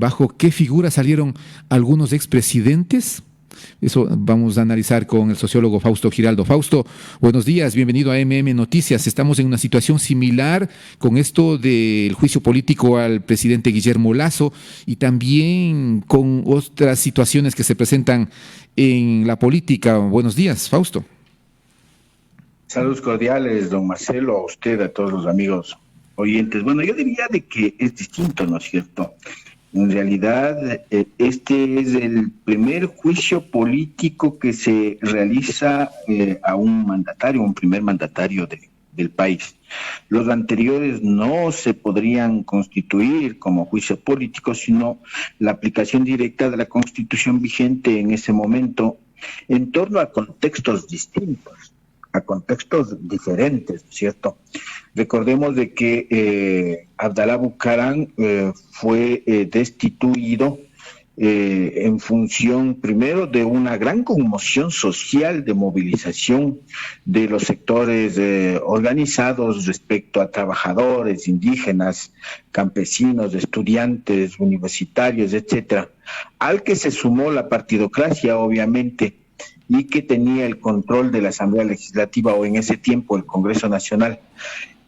¿Bajo qué figura salieron algunos expresidentes? Eso vamos a analizar con el sociólogo Fausto Giraldo. Fausto, buenos días, bienvenido a Noticias. Estamos en una situación similar con esto del juicio político al presidente Guillermo Lasso y también con otras situaciones que se presentan en la política. Buenos días, Fausto. Saludos cordiales, don Marcelo, a usted, a todos los amigos oyentes. Bueno, yo diría de que es distinto, ¿no es cierto? En realidad, este es el primer juicio político que se realiza a un mandatario, un primer mandatario del país. Los anteriores no se podrían constituir como juicio político, sino la aplicación directa de la Constitución vigente en ese momento en torno a contextos distintos, a contextos diferentes, ¿no es cierto? Recordemos de que Abdalá Bucaram fue destituido en función primero de una gran conmoción social de movilización de los sectores organizados respecto a trabajadores, indígenas, campesinos, estudiantes, universitarios, etcétera, al que se sumó la partidocracia, obviamente, y que tenía el control de la Asamblea Legislativa o en ese tiempo el Congreso Nacional,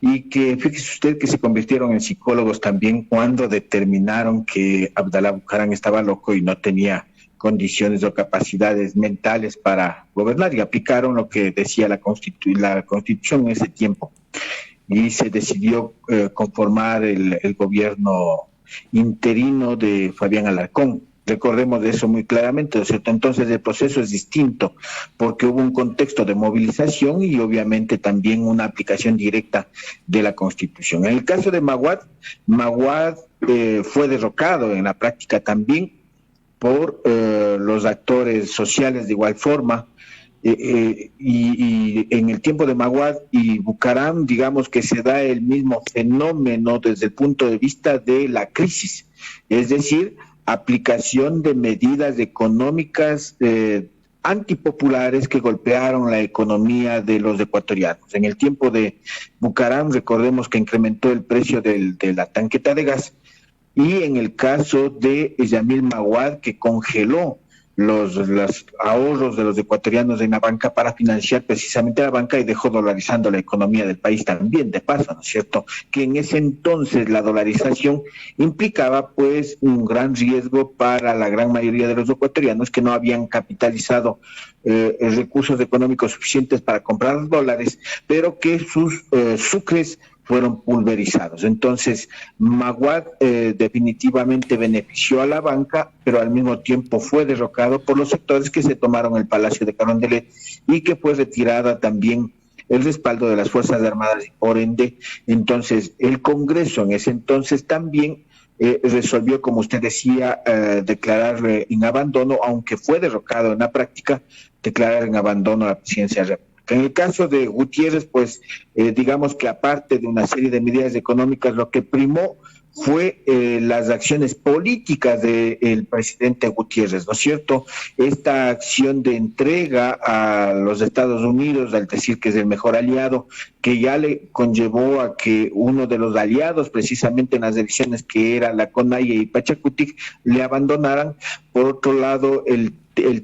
y que fíjese usted que se convirtieron en psicólogos también cuando determinaron que Abdalá Bucaram estaba loco y no tenía condiciones o capacidades mentales para gobernar, y aplicaron lo que decía la Constitución en ese tiempo, y se decidió conformar el gobierno interino de Fabián Alarcón. Recordemos de eso muy claramente, ¿no es cierto? Entonces el proceso es distinto porque hubo un contexto de movilización y obviamente también una aplicación directa de la Constitución. En el caso de Maguad fue derrocado en la práctica también por los actores sociales de igual forma, y en el tiempo de Maguad y Bucaram, digamos que se da el mismo fenómeno desde el punto de vista de la crisis, es decir, aplicación de medidas económicas antipopulares que golpearon la economía de los ecuatorianos. En el tiempo de Bucaram, recordemos que incrementó el precio de la tanqueta de gas, y en el caso de Yamil Maguad, que congeló los ahorros de los ecuatorianos en la banca para financiar precisamente la banca y dejó dolarizando la economía del país también, de paso, ¿no es cierto? Que en ese entonces la dolarización implicaba pues un gran riesgo para la gran mayoría de los ecuatorianos que no habían capitalizado recursos económicos suficientes para comprar dólares, pero que sus sucres fueron pulverizados. Entonces, Maguad definitivamente benefició a la banca, pero al mismo tiempo fue derrocado por los sectores que se tomaron el Palacio de Carondelet y que fue retirada también el respaldo de las Fuerzas Armadas y por ende, entonces, el Congreso en ese entonces también resolvió, como usted decía, declarar en abandono, aunque fue derrocado en la práctica, declarar en abandono a la presidencia de la República. En el caso de Gutiérrez, pues digamos que aparte de una serie de medidas económicas, lo que primó fue las acciones políticas del presidente Gutiérrez, ¿no es cierto? Esta acción de entrega a los Estados Unidos, al decir que es el mejor aliado, que ya le conllevó a que uno de los aliados, precisamente en las elecciones, que era la CONAIE y Pachacutic, le abandonaran. Por otro lado, el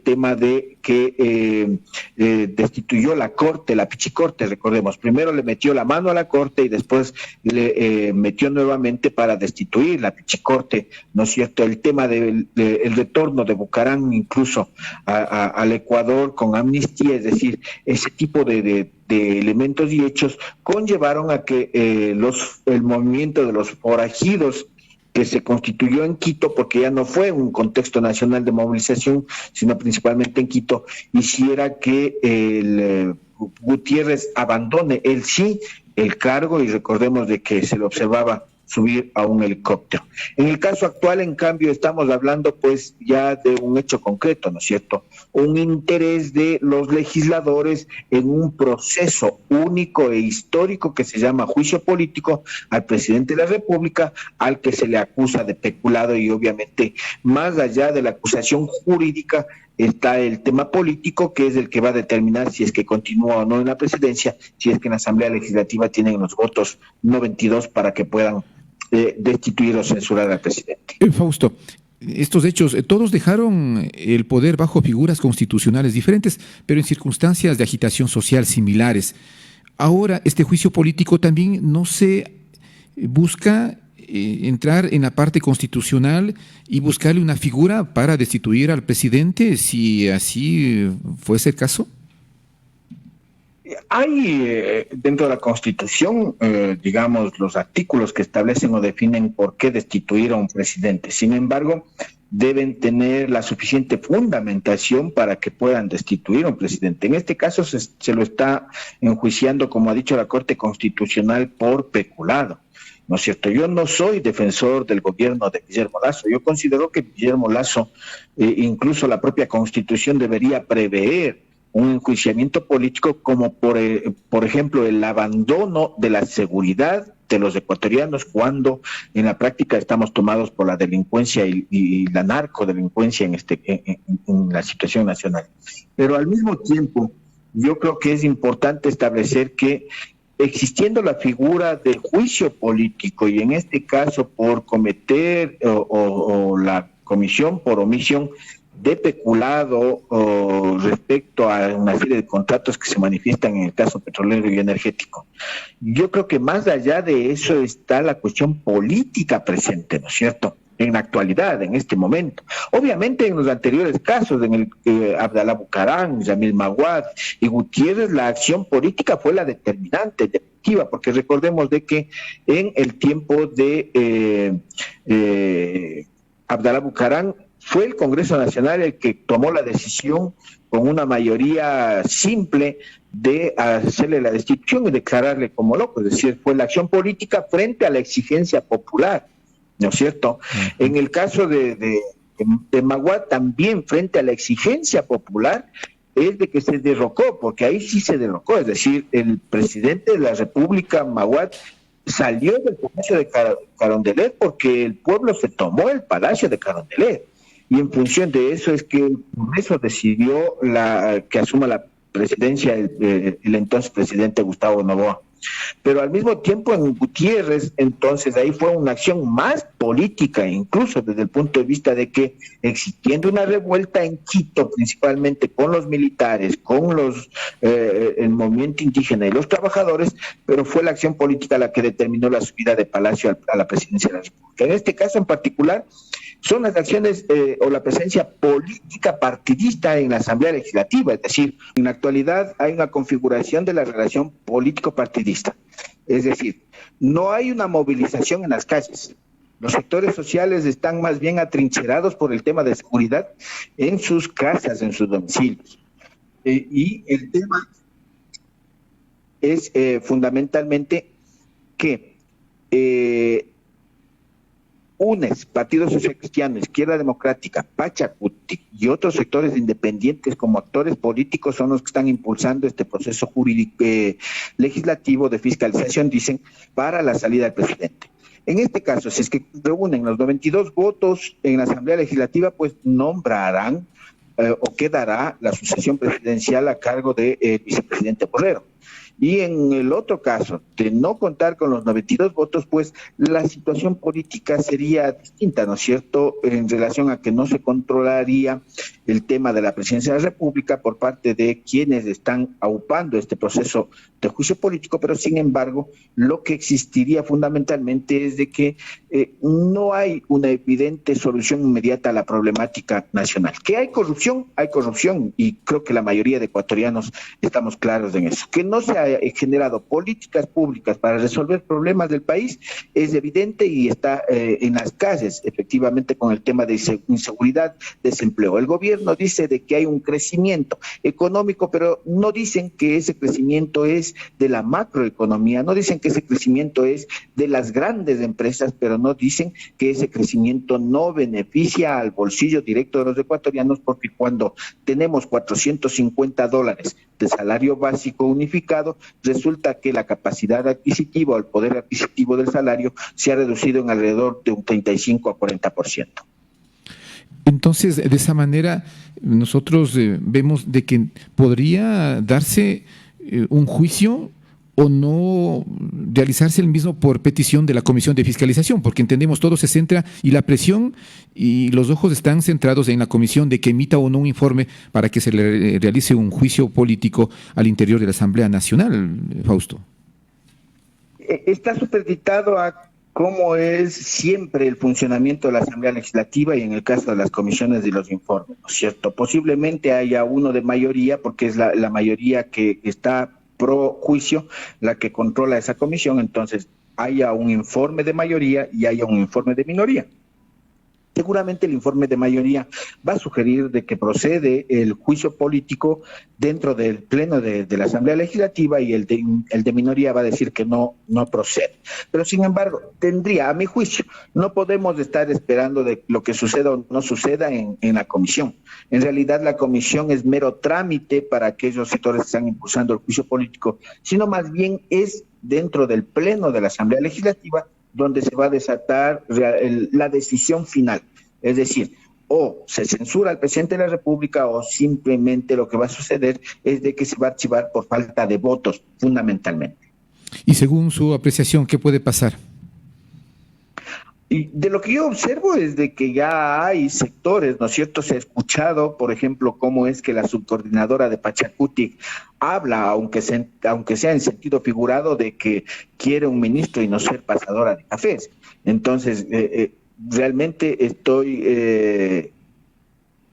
tema de que destituyó la Corte, la Pichicorte, recordemos, primero le metió la mano a la Corte y después le metió nuevamente para destituir la Pichicorte, ¿no es cierto? El tema del retorno de Bucaram incluso al Ecuador con amnistía, es decir, ese tipo de elementos y hechos conllevaron a que el movimiento de los forajidos que se constituyó en Quito, porque ya no fue un contexto nacional de movilización, sino principalmente en Quito, hiciera que Gutiérrez abandone él sí el cargo, y recordemos de que se le observaba subir a un helicóptero. En el caso actual, en cambio, estamos hablando pues ya de un hecho concreto, ¿no es cierto? Un interés de los legisladores en un proceso único e histórico que se llama juicio político al presidente de la República, al que se le acusa de peculado, y obviamente más allá de la acusación jurídica está el tema político, que es el que va a determinar si es que continúa o no en la presidencia, si es que en la Asamblea Legislativa tienen los votos no 22 para que puedan destituir o censurar al presidente. Fausto, estos hechos, todos dejaron el poder bajo figuras constitucionales diferentes, pero en circunstancias de agitación social similares. Ahora, este juicio político también no se busca entrar en la parte constitucional y buscarle una figura para destituir al presidente, si así fuese el caso. Hay dentro de la Constitución, digamos, los artículos que establecen o definen por qué destituir a un presidente. Sin embargo, deben tener la suficiente fundamentación para que puedan destituir a un presidente. En este caso se lo está enjuiciando, como ha dicho la Corte Constitucional, por peculado. ¿No es cierto? Yo no soy defensor del gobierno de Guillermo Lasso. Yo considero que Guillermo Lasso, incluso la propia Constitución, debería prever un enjuiciamiento político como por ejemplo el abandono de la seguridad de los ecuatorianos cuando en la práctica estamos tomados por la delincuencia y la narcodelincuencia en la situación nacional. Pero al mismo tiempo yo creo que es importante establecer que existiendo la figura del juicio político y en este caso por cometer o la comisión por omisión de peculado respecto a una serie de contratos que se manifiestan en el caso petrolero y energético. Yo creo que más allá de eso está la cuestión política presente, ¿no es cierto?, en la actualidad, en este momento. Obviamente en los anteriores casos, en el Abdalá Bucaram, Yamil Maguad y Gutiérrez, la acción política fue la determinante, definitiva, porque recordemos de que en el tiempo de Abdalá Bucaram fue el Congreso Nacional el que tomó la decisión con una mayoría simple de hacerle la destitución y declararle como loco, es decir, fue la acción política frente a la exigencia popular, ¿no es cierto? Uh-huh. En el caso de Maguad también frente a la exigencia popular es de que se derrocó, porque ahí sí se derrocó, es decir, el presidente de la República, Maguad, salió del Palacio de Carondelet porque el pueblo se tomó el Palacio de Carondelet. Y en función de eso es que el Congreso decidió que asuma la presidencia el entonces presidente Gustavo Noboa. Pero al mismo tiempo en Gutiérrez, entonces ahí fue una acción más política, incluso desde el punto de vista de que existiendo una revuelta en Quito, principalmente con los militares, con el movimiento indígena y los trabajadores, pero fue la acción política la que determinó la subida de Palacio a la presidencia de la República. En este caso en particular, son las acciones o la presencia política partidista en la Asamblea Legislativa, es decir, en la actualidad hay una configuración de la relación político-partidista, es decir, no hay una movilización en las calles, los sectores sociales están más bien atrincherados por el tema de seguridad en sus casas, en sus domicilios, y el tema es fundamentalmente que UNES, Partido Social Cristiano, Izquierda Democrática, Pachacutic y otros sectores independientes como actores políticos son los que están impulsando este proceso jurídico legislativo de fiscalización, dicen, para la salida del presidente. En este caso, si es que reúnen los 92 votos en la Asamblea Legislativa, pues nombrarán o quedará la sucesión presidencial a cargo del vicepresidente Borrero. Y en el otro caso, de no contar con los 92 votos, pues la situación política sería distinta, ¿no es cierto?, en relación a que no se controlaría el tema de la presidencia de la República por parte de quienes están aupando este proceso de juicio político, pero sin embargo, lo que existiría fundamentalmente es de que no hay una evidente solución inmediata a la problemática nacional. ¿Que hay corrupción? Hay corrupción, y creo que la mayoría de ecuatorianos estamos claros en eso. Que no se ha generado políticas públicas para resolver problemas del país es evidente y está en las calles, efectivamente, con el tema de inseguridad, desempleo. El gobierno dice de que hay un crecimiento económico, pero no dicen que ese crecimiento es de la macroeconomía, no dicen que ese crecimiento es de las grandes empresas, pero no dicen que ese crecimiento no beneficia al bolsillo directo de los ecuatorianos, porque cuando tenemos $450 de salario básico unificado, resulta que la capacidad adquisitiva o el poder adquisitivo del salario se ha reducido en alrededor de un 35 a 40%. Entonces, de esa manera, nosotros vemos de que podría darse un juicio o no realizarse el mismo por petición de la Comisión de Fiscalización, porque entendemos todo se centra y la presión y los ojos están centrados en la Comisión de que emita o no un informe para que se le realice un juicio político al interior de la Asamblea Nacional, Fausto. Está supeditado a cómo es siempre el funcionamiento de la Asamblea Legislativa y en el caso de las comisiones y los informes, ¿no es cierto? Posiblemente haya uno de mayoría, porque es la mayoría que está pro juicio la que controla esa comisión, entonces haya un informe de mayoría y haya un informe de minoría. Seguramente el informe de mayoría va a sugerir de que procede el juicio político dentro del pleno de la Asamblea Legislativa y el de minoría va a decir que no procede. Pero sin embargo, a mi juicio, no podemos estar esperando de lo que suceda o no suceda en la comisión. En realidad la comisión es mero trámite para aquellos sectores que están impulsando el juicio político, sino más bien es dentro del pleno de la Asamblea Legislativa donde se va a desatar la decisión final. Es decir, o se censura al presidente de la República o simplemente lo que va a suceder es de que se va a archivar por falta de votos, fundamentalmente. Y según su apreciación, ¿qué puede pasar? Y de lo que yo observo es de que ya hay sectores, ¿no es cierto? Se ha escuchado, por ejemplo, cómo es que la subcoordinadora de Pachacutic habla, aunque sea en sentido figurado, de que quiere un ministro y no ser pasadora de cafés. Entonces, realmente estoy,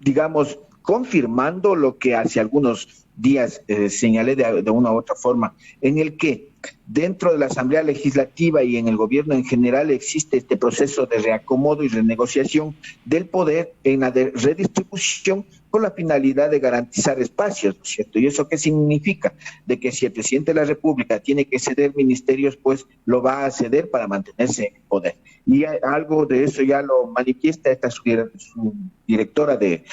digamos, confirmando lo que hace algunos días señalé de una u otra forma, en el que dentro de la Asamblea Legislativa y en el gobierno en general existe este proceso de reacomodo y renegociación del poder en la de redistribución con la finalidad de garantizar espacios, ¿no es cierto? ¿Y eso qué significa? De que si el presidente de la República tiene que ceder ministerios, pues lo va a ceder para mantenerse en el poder. Y algo de eso ya lo manifiesta esta su directora de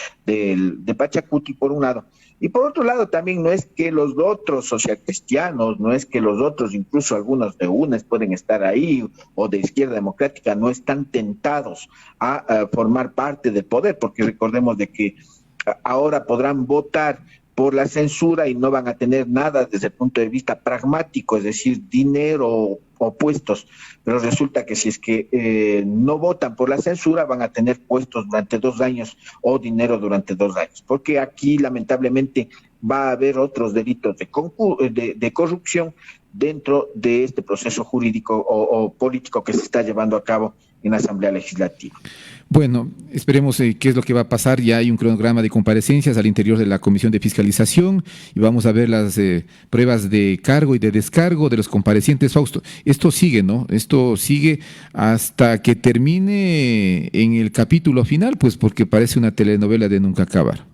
Pachacuti, por un lado. Y por otro lado, también no es que los otros socialcristianos, no es que los otros, incluso algunos de UNES pueden estar ahí, o de Izquierda Democrática, no están tentados a formar parte del poder, porque recordemos de que ahora podrán votar por la censura y no van a tener nada desde el punto de vista pragmático, es decir, dinero o puestos, pero resulta que si es que no votan por la censura van a tener puestos durante 2 años o dinero durante 2 años, porque aquí lamentablemente va a haber otros delitos de corrupción dentro de este proceso jurídico o político que se está llevando a cabo en la Asamblea Legislativa. Bueno, esperemos qué es lo que va a pasar. Ya hay un cronograma de comparecencias al interior de la Comisión de Fiscalización y vamos a ver las pruebas de cargo y de descargo de los comparecientes. Fausto, esto sigue, ¿no? Esto sigue hasta que termine en el capítulo final, pues porque parece una telenovela de nunca acabar.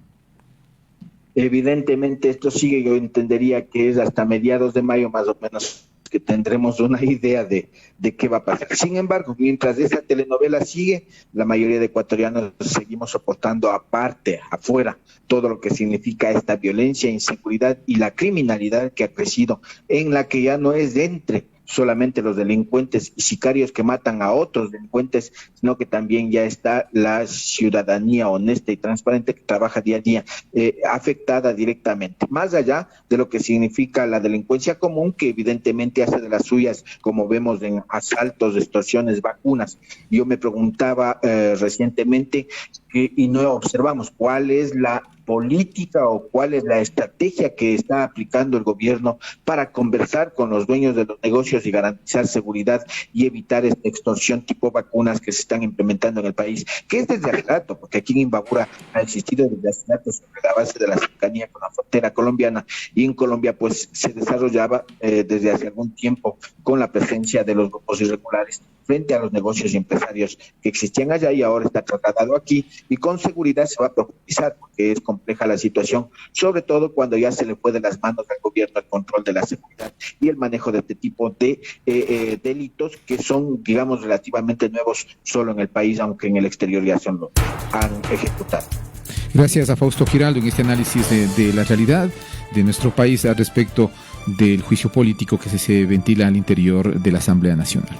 Evidentemente esto sigue, yo entendería que es hasta mediados de mayo más o menos que tendremos una idea de qué va a pasar. Sin embargo, mientras esa telenovela sigue, la mayoría de ecuatorianos seguimos soportando aparte, afuera, todo lo que significa esta violencia, inseguridad y la criminalidad que ha crecido, en la que ya no es entre solamente los delincuentes y sicarios que matan a otros delincuentes, sino que también ya está la ciudadanía honesta y transparente que trabaja día a día, afectada directamente, más allá de lo que significa la delincuencia común, que evidentemente hace de las suyas, como vemos en asaltos, extorsiones, vacunas. Yo me preguntaba recientemente y no observamos cuál es la política o cuál es la estrategia que está aplicando el gobierno para conversar con los dueños de los negocios y garantizar seguridad y evitar esta extorsión tipo vacunas que se están implementando en el país, que es desde hace rato, porque aquí en Imbabura ha existido desde hace rato sobre la base de la cercanía con la frontera colombiana, y en Colombia pues se desarrollaba desde hace algún tiempo con la presencia de los grupos irregulares frente a los negocios y empresarios que existían allá, y ahora está trasladado aquí y con seguridad se va a profundizar porque es compleja la situación, sobre todo cuando ya se le fue de las manos al gobierno el control de la seguridad y el manejo de este tipo de delitos que son, digamos, relativamente nuevos solo en el país, aunque en el exterior ya lo han ejecutado. Gracias a Fausto Giraldo en este análisis de la realidad de nuestro país al respecto del juicio político que se ventila al interior de la Asamblea Nacional.